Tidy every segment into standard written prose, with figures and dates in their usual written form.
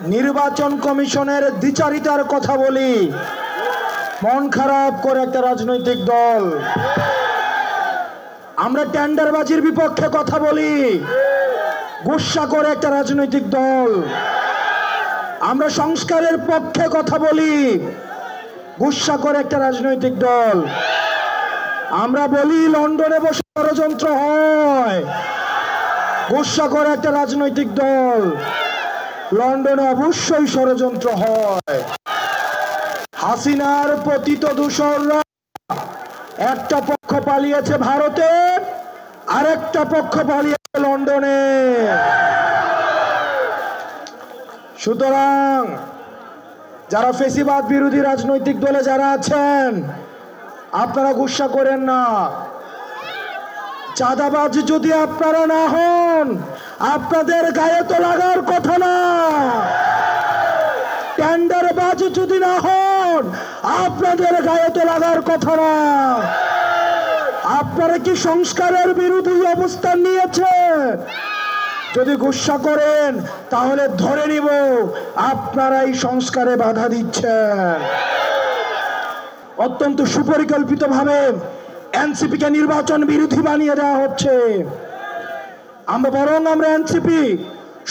নির্বাচন কমিশনের দ্বিচারিতার কথা বলি, মন খারাপ করে একটা রাজনৈতিক দল। আমরা টেন্ডারবাজির বিপক্ষে কথা বলি, গুসা করে একটা রাজনৈতিক দল। আমরা সংস্কারের পক্ষে কথা বলি, গুসা করে একটা রাজনৈতিক দল। আমরা বলি লন্ডনে বসে ষড়যন্ত্র হয়, গুসা করে একটা রাজনৈতিক দল। লন্ডনে অবশ্যই ষড়যন্ত্র হয়। হাসিনার পতিত দূষররা একটা পক্ষ পালিয়েছে ভারতে, আরেকটা পক্ষ পালিয়েছে লন্ডনে। সুতরাং যারা ফেসিবাদ বিরোধী রাজনৈতিক দলে যারা আছেন, আপনারা গুসা করেন না। চাঁদাবাজ যদি আপনারা না হন, আপনাদের গায়ে তো লাগার কথা না। টেন্ডারবাজ যদি না হন, আপনাদের গায়ে তো লাগার কথা না। আপনারা কি সংস্কারের বিরোধী অবস্থান নিয়েছেন? যদি গুসা করেন তাহলে ধরে নিব আপনারাই সংস্কারে বাধা দিচ্ছেন। অত্যন্ত সুপরিকল্পিতভাবে এনসিপি কে নির্বাচন বিরোধী বানিয়ে দেওয়া হচ্ছে। আমরা এনসিপি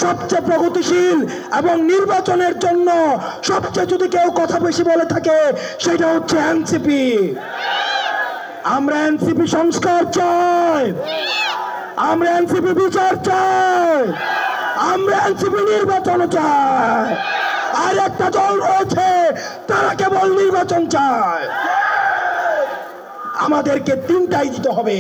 সবচেয়ে প্রগতিশীল এবং নির্বাচনের জন্য সবচেয়ে যদি কেউ কথা বেশি বলে থাকে সেটা হচ্ছে এনসিপি। আমরা এনসিপি সংস্কার চাই, আমরা এনসিপি বিচার চাই, আমরা এনসিপি নির্বাচন চাই। আর একটা দল রয়েছে তারা কেবল নির্বাচন চায়। আমাদেরকে তিনটাই দিতে হবে।